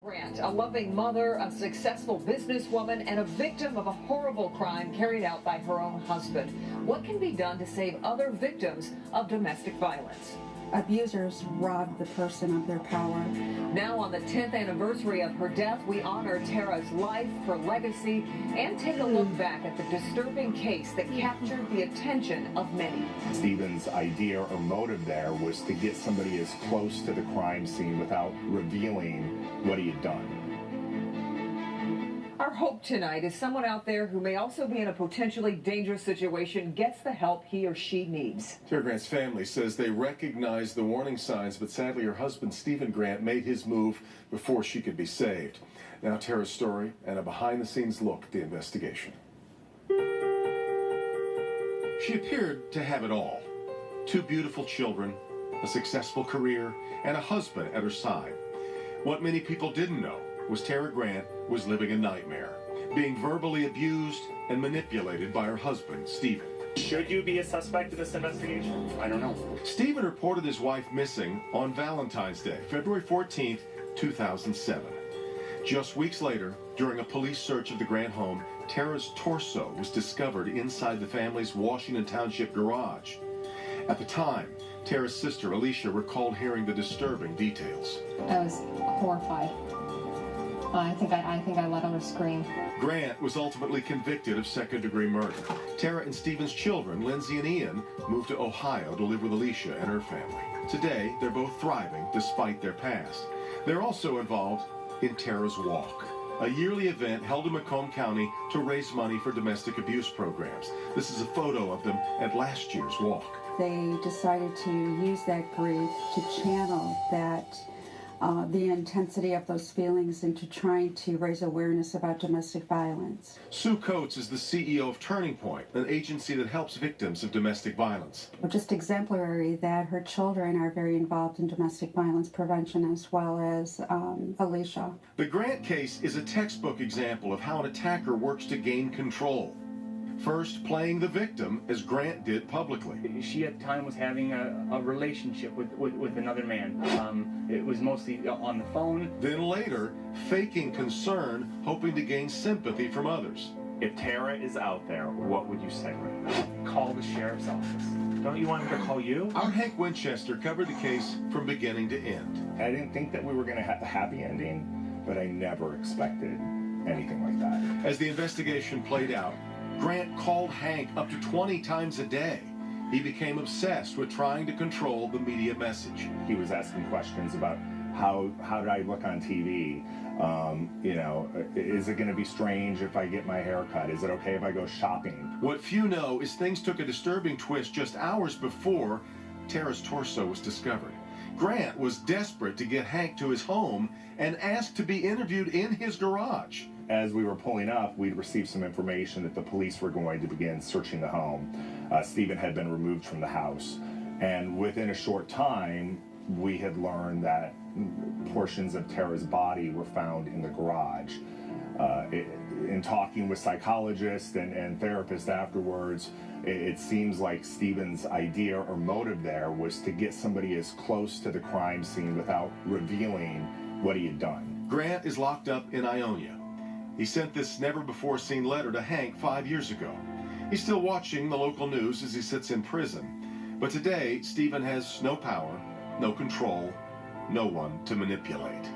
Grant, a loving mother, a successful businesswoman, and a victim of a horrible crime carried out by her own husband. What can be done to save other victims of domestic violence? Abusers rob the person of their power. Now, on the 10th anniversary of her death, we honor Tara's life, her legacy, and take a look back at the disturbing case that captured the attention of many. Stephen's idea or motive there was to get somebody as close to the crime scene without revealing what he had done. Our hope tonight is someone out there who may also be in a potentially dangerous situation gets the help he or she needs. Tara Grant's family says they recognize the warning signs, but sadly her husband, Stephen Grant, made his move before she could be saved. Now Tara's story and a behind-the-scenes look at the investigation. She appeared to have it all. 2 beautiful children, a successful career, and a husband at her side. What many people didn't know was Tara Grant was living a nightmare, being verbally abused and manipulated by her husband, Stephen. Should you be a suspect in this investigation? I don't know. Stephen reported his wife missing on Valentine's Day, February 14th, 2007. Just weeks later, during a police search of the Grant home, Tara's torso was discovered inside the family's Washington Township garage. At the time, Tara's sister, Alicia, recalled hearing the disturbing details. I was horrified. I think I let her scream. Grant was ultimately convicted of second-degree murder. Tara and Stephen's children, Lindsay and Ian, moved to Ohio to live with Alicia and her family. Today, they're both thriving despite their past. They're also involved in Tara's Walk, a yearly event held in Macomb County to raise money for domestic abuse programs. This is a photo of them at last year's walk. They decided to use that grief to channel that the intensity of those feelings into trying to raise awareness about domestic violence. Sue Coates is the CEO of Turning Point, an agency that helps victims of domestic violence. Just exemplary that her children are very involved in domestic violence prevention, as well as Alicia. The Grant case is a textbook example of how an attacker works to gain control. First, playing the victim, as Grant did publicly. She at the time was having a relationship with another man. It was mostly on the phone. Then later, faking concern, hoping to gain sympathy from others. If Tara is out there, what would you say right now? Call the sheriff's office. Don't you want him to call you? Our Hank Winchester covered the case from beginning to end. I didn't think that we were going to have a happy ending, but I never expected anything like that. As the investigation played out, Grant called Hank up to 20 times a day. He became obsessed with trying to control the media message. He was asking questions about how did I look on TV? Is it going to be strange if I get my hair cut? Is it okay if I go shopping? What few know is things took a disturbing twist just hours before Tara's torso was discovered. Grant was desperate to get Hank to his home and asked to be interviewed in his garage. As we were pulling up, we'd received some information that the police were going to begin searching the home. Stephen had been removed from the house, and within a short time, we had learned that portions of Tara's body were found in the garage. In talking with psychologists and therapists afterwards, it seems like Stephen's idea or motive there was to get somebody as close to the crime scene without revealing what he had done. Grant is locked up in Ionia. He sent this never-before-seen letter to Hank 5 years ago. He's still watching the local news as he sits in prison. But today, Stephen has no power, no control, no one to manipulate.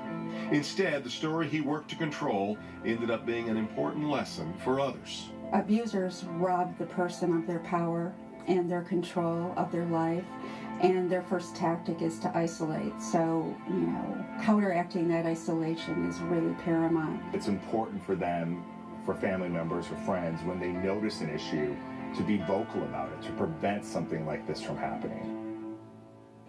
Instead, the story he worked to control ended up being an important lesson for others. Abusers rob the person of their power and their control of their life, and their first tactic is to isolate. So, counteracting that isolation is really paramount. It's important for them, for family members or friends, when they notice an issue, to be vocal about it, to prevent something like this from happening.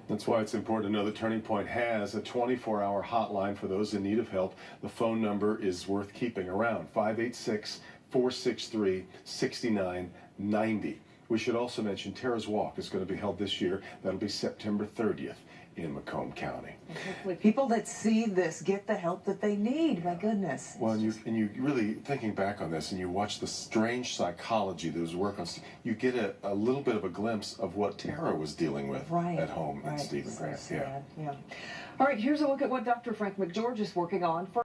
That's why it's important to know that Turning Point has a 24-hour hotline for those in need of help. The phone number is worth keeping around, 586-463-6990. We should also mention Tara's Walk is going to be held this year. That'll be September 30th in Macomb County. And hopefully people that see this get the help that they need. My goodness. Well, and you really, thinking back on this, and you watch the strange psychology that was work on, you get a little bit of a glimpse of what Tara was dealing with at home in Stephen Grant. Yeah. All right, here's a look at what Dr. Frank McGeorge is working on for